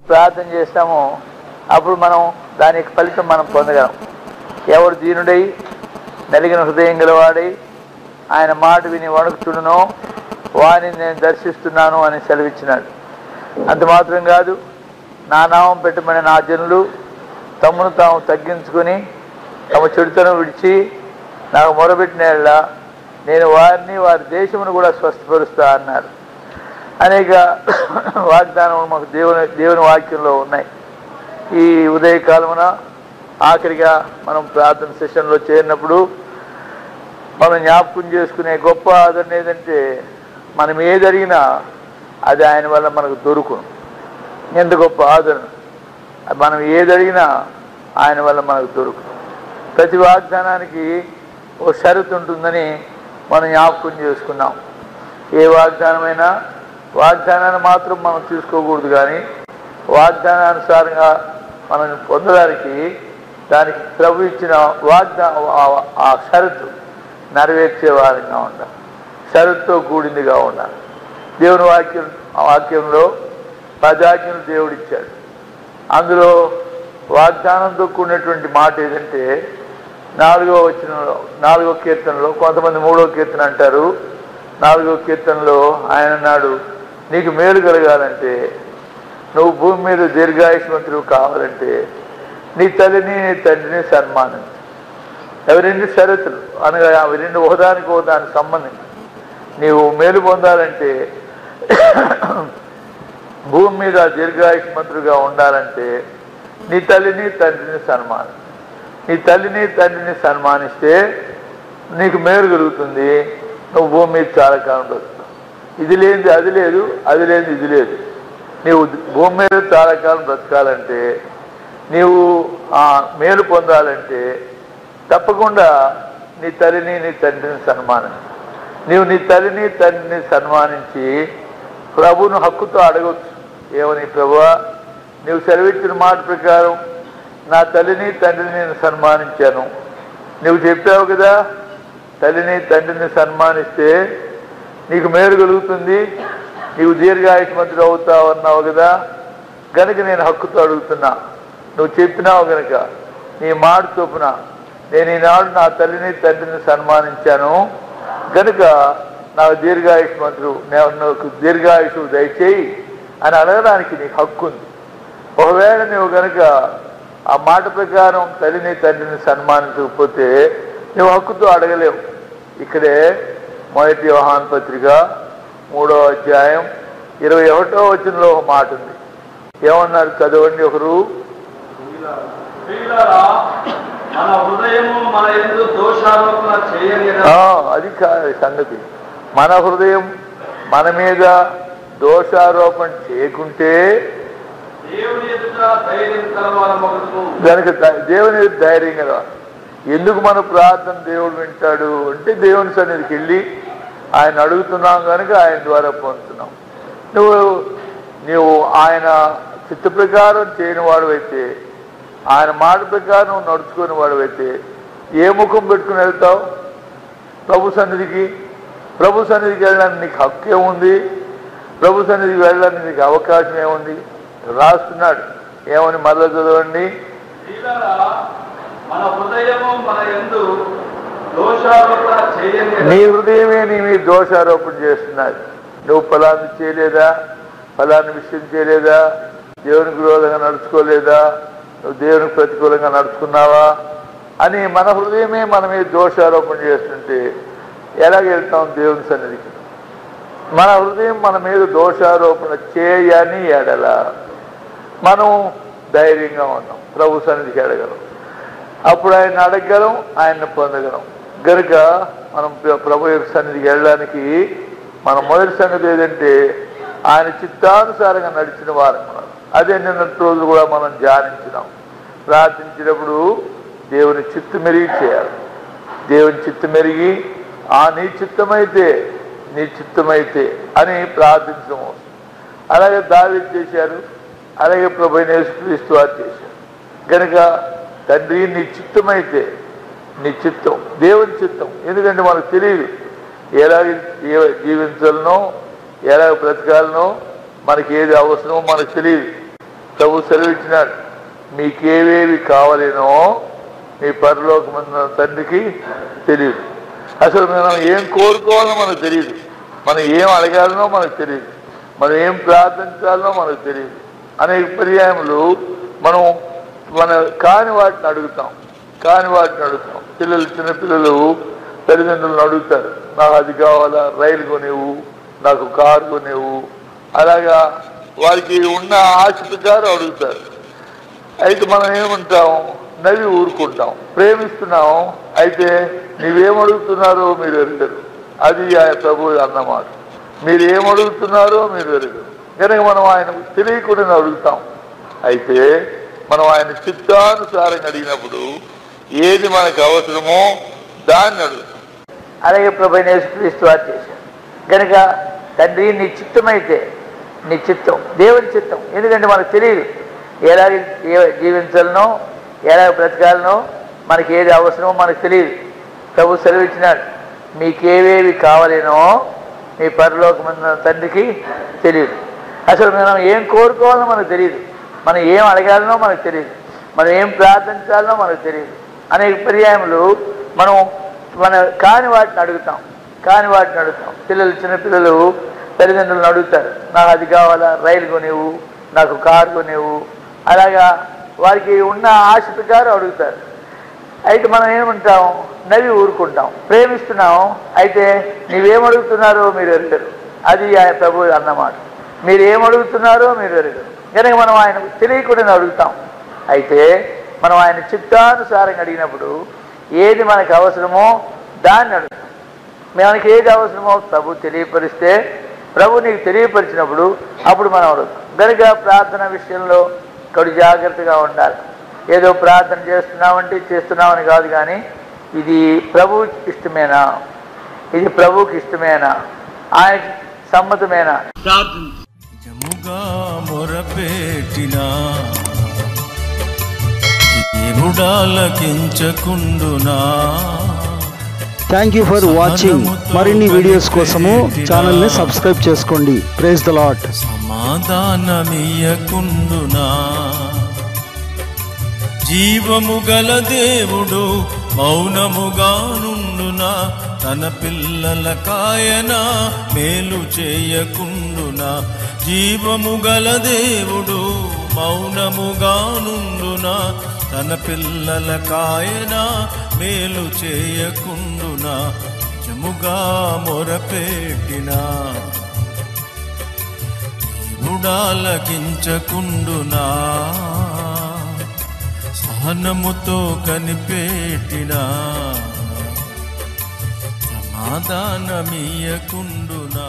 ప్రార్థన చేస్తామో అప్పుడు మనం దాని యొక్క ఫలితం మనం పొందగలం. ఎవడు దీనుడై నలిగిన హృదయం గలవాడై ఆయన మాట విని వణుకుతుడునో వారిని నేను దర్శిస్తున్నాను అని సెలవిచ్చినాడు. అంత మాత్రం కాదు, నా నామం పెట్టమని నా జనులు తమను తాము తగ్గించుకొని తమ చెడుతను విడిచి నాకు మొరబెట్టిన యెడల నేను వారిని వారి దేశమును కూడా స్వస్థపరుస్తా అన్నారు. అనేక వాగ్దానములు మాకు దేవుని వాక్యంలో ఉన్నాయి. ఈ ఉదయకాలమున ఆఖరిగా మనం ప్రార్థన సెషన్లో చేరినప్పుడు మనం జ్ఞాపకం చేసుకునే గొప్ప ఆదరణ ఏదంటే, మనం ఏది అడిగినా అది ఆయన వల్ల మనకు దొరుకును. ఎంత గొప్ప ఆదరణ! మనం ఏది అడిగినా ఆయన వల్ల మనకు దొరుకును. ప్రతి వాగ్దానానికి ఓ షరతు ఉంటుందని మనం జ్ఞాపకం చేసుకున్నాం. ఏ వాగ్దానమైనా వాగ్దానాన్ని మాత్రం మనం తీసుకోకూడదు, కానీ వాగ్దానానుసారంగా మనం పొందడానికి దానికి ప్రభు ఇచ్చిన ఆ షరతు నెరవేర్చే వారంగా ఉండాలి, షరతుతో కూడిందిగా ఉండాలి. దేవుని వాక్యంలో 10 ఆజ్ఞలు దేవుడిచ్చాడు. అందులో వాగ్దానంతో కూడినటువంటి మాట ఏదంటే 4వ కీర్తనలో, కొంతమంది 3వ కీర్తన అంటారు, 4వ కీర్తనలో ఆయన అన్నాడు, నీకు మేలు కలగాలంటే, నువ్వు భూమి మీద దీర్ఘాయుష్మంతుడు కావాలంటే నీ తల్లిని నీ తండ్రిని సన్మానించు. అవి 2 షరతులు, అనగా అవి 2 ఒకదానికి ఒకదానికి సంబంధించి. నీవు మేలు పొందాలంటే, భూమి మీద దీర్ఘాయుష్మంతుడుగా ఉండాలంటే నీ తల్లిని తండ్రిని సన్మానించు. నీ తల్లిని తండ్రిని సన్మానిస్తే నీకు మేలు కలుగుతుంది, నువ్వు భూమి మీద చాలా కాలం బ్రతుకుతావు. ఇది లేనిది అది లేదు, అది లేనిది ఇది లేదు. నీవు భూమి మీద చాలా కాలం బ్రతకాలంటే, నీవు మేలు పొందాలంటే తప్పకుండా నీ తల్లిని నీ తండ్రిని సన్మానించు. నీవు నీ తల్లిని తండ్రిని సన్మానించి ప్రభువును హక్కుతో అడగవచ్చు. ఏమని? ప్రభువా, నీవు సెలవిచ్చిన మాట ప్రకారం నా తల్లిని తండ్రిని నేను సన్మానించాను. నువ్వు చెప్పావు కదా, తల్లిని తండ్రిని సన్మానిస్తే నీకు మేలు కలుగుతుంది, నీవు దీర్ఘాయుష్మంతుడు అవుతావు అన్నావు కదా, కనుక నేను హక్కుతో అడుగుతున్నా. నువ్వు చెప్పినావు కనుక నీ మాట చొప్పున నేను ఈనాడు నా తల్లిని తండ్రిని సన్మానించాను, కనుక నాకు దీర్ఘాయుష్మంతుడు, నాకు దీర్ఘాయుషు దయచేయి అని అడగడానికి నీకు హక్కు ఉంది. ఒకవేళ నువ్వు కనుక ఆ మాట ప్రకారం తల్లిని తండ్రిని సన్మానించకపోతే నువ్వు హక్కుతో అడగలేవు. ఇక్కడే 1 యోహాను పత్రిక 3వ అధ్యాయం 21వ వచనంలో ఒక మాట ఉంది. ఏమన్నారు? చదవండి ఒకరు. అది కాదు సంగతి. మన హృదయం మన మీద దోషారోపణ చేయకుంటే దానికి దేవుని ధైర్యం కదా. ఎందుకు మన ప్రార్థన దేవుడు వింటాడు అంటే, దేవుని సన్నిధికి వెళ్ళి ఆయన అడుగుతున్నాం కనుక ఆయన ద్వారా పొందుతున్నాం. నువ్వు ఆయన చిత్త ప్రకారం చేయని వాడు, ఆయన మాట ప్రకారం నడుచుకుని వాడు ఏ ముఖం పెట్టుకుని వెళ్తావు ప్రభు సన్నిధికి? ప్రభు సన్నిధికి వెళ్ళడానికి నీకు హక్కు ఏముంది? ప్రభు సన్నిధికి వెళ్ళడానికి నీకు అవకాశం ఏముంది? రాస్తున్నాడు. ఏమని? మరలా చదవండి. నీ హృదయమే నీ మీద దోషారోపణ చేస్తున్నది. నువ్వు ఫలాన్ని చేయలేదా, ఫలాన్ని విషయం చేయలేదా, దేవునికి విరోధంగా నడుచుకోలేదా, నువ్వు దేవునికి ప్రతికూలంగా నడుచుకున్నావా అని మన హృదయమే మన మీద దోషారోపణ చేస్తుంటే ఎలాగ వెళ్తాం దేవుని సన్నిధికి? మన హృదయం మన మీద దోషారోపణ చేయని ఎడల మనం ధైర్యంగా ఉన్నాం, ప్రభు సన్నిధికి అడగలం. అప్పుడు ఆయన అడగగలం, ఆయన్ని పొందగలం. కనుక మనం ప్రభు యొక్క సన్నిధికి వెళ్ళడానికి మన మొదటి సంగతి ఏదంటే, ఆయన చిత్తానుసారంగా నడిచిన వారం. అదే నిన్నటి రోజులు కూడా మనం ధ్యానించినాం. ప్రార్థించినప్పుడు దేవుని చిత్తు మెరిగి చేయాలి. దేవుని చిత్తు మెరిగి నీ చిత్తమైతే అని ప్రార్థించడం అవసరం. అలాగే దావీదు చేశారు, అలాగే ప్రభువైన యేసుక్రీస్తు వారు చేశారు. కనుక తండ్రి నీ చిత్తమైతే, నీ చిత్తం దేవుని చిత్తం. ఎందుకంటే మనకు తెలియదు ఎలాగ జీవించాలనో, ఎలాగ బ్రతకాలనో, మనకి ఏది అవసరమో మనకు తెలియదు. ప్రభు సెలవిచ్చినాడు, మీకేవేవి కావాలేనో మీ పరలోకమందున్న తండ్రికి తెలియదు. అసలు మనం ఏం కోరుకోవాలో మనకు తెలియదు, మనం ఏం అడగాలనో మనకు తెలియదు, మనం ఏం ప్రార్థించాలనో మనకు తెలియదు. అనేక పర్యాయములు మనం కాని వాటిని అడుగుతాం. పిల్లలు, చిన్నపిల్లలు తల్లిదండ్రులను అడుగుతారు, నాకు అది కావాలా, రైలు కొనేవు, నాకు కారు కొనేవు. అలాగా వారికి ఉన్న ఆశ ప్రకారం అడుగుతారు. అయితే మనం ఏమంటాం, నవ్వి ఊరుకుంటాం. ప్రేమిస్తున్నాం, అయితే నీవేమడుగుతున్నారో మీరు ఎరుగరు. అది ప్రభు అన్నమాట. మీరు ఏమడుగుతున్నారో మీరు ఎరుగరు. కనుక మనం ఆయన తెలియకుండా అడుగుతాం. అయితే మనం ఆయన చిత్తానుసారంగా అడిగినప్పుడు ఏది మనకు అవసరమో దాన్ని అడుగుతాం. అలాగే ప్రభు యేసుక్రీస్తు వారు చేశారు. కనుక తండ్రి నీ చిత్తమైతే, నీ చిత్తం దేవుని చిత్తం. ఎందుకంటే మనకు తెలియదు ఎలా జీవించాలనో, ఎలా బ్రతకాలనో, మనకి ఏది అవసరమో మనకు తెలియదు. ప్రభు సెలవిచ్చినాడు, మీకేవేవి కావాలేనో మీ పరలోకమందున్న తండ్రికి తెలియదు. అసలు మనం ఏం కోరుకోవాలో మనకు తెలియదు, మనం ఏం అడగాలనో మనకు తెలియదు, మనం ఏం ప్రార్థించాలనో మనకు తెలియదు. అనేక పర్యాయములు మనం కాని వాటిని అడుగుతాం. పిల్లలు, చిన్నపిల్లలు తల్లిదండ్రులను అడుగుతారు, నాకు అది కావాలా, రైలు కొనేవు, నాకు కారు కొనేవు. అలాగా వారికి ఉన్న ఆశ ప్రకారం అడుగుతారు. అయితే మనం ఏమంటాం, నవ్వి ఊరుకుంటాం. ప్రేమిస్తున్నాం, అయితే నీవేమడుగుతున్నారో మీరు ఎరుగరు. అది ఆయన ప్రభు అన్నమాట. మీరు ఏమడుగుతున్నారో మీరు ఎరుగరు. కనుక మనం ఆయన తెలియకుండా అడుగుతాం. అయితే మనం ఆయన చిత్తానుసారంగా అడిగినప్పుడు ఏది మనకు అవసరమో దాన్ని అడుగుతాం. మనకి ఏది అవసరమో ప్రభు తెలియపరిస్తే, ప్రభు నీకు తెలియపరిచినప్పుడు అప్పుడు మనం అడుగుతాం. కనుక ప్రార్థన విషయంలో కొద్ది జాగ్రత్తగా ఉండాలి. ఏదో ప్రార్థన చేస్తున్నామని కాదు, కానీ ఇది ప్రభువుకి ఇష్టమేనా, ఇది ప్రభువుకి ఇష్టమేనా, ఆయనకి సమ్మతమేనా. Thank you for watching. మరిన్ని వీడియోస్ కోసము ఛానల్ని సబ్స్క్రైబ్ చేసుకోండి. Praise the lord. సమాధానమియ్యకుండునా, జీవము గల దేవుడు మౌనముగా నుండునా, తన పిల్లల కాయన మేలు చేయకుండునా. జీవము గల దేవుడు మౌనముగా నుండునా, తన పిల్లల కాయన మేలు చేయకుండునా. జముగా మొరపెట్టినా దేవుడాలకించకుండునా, సహనముతో కనిపెట్టినా సమాధానమియ్యకుండునా.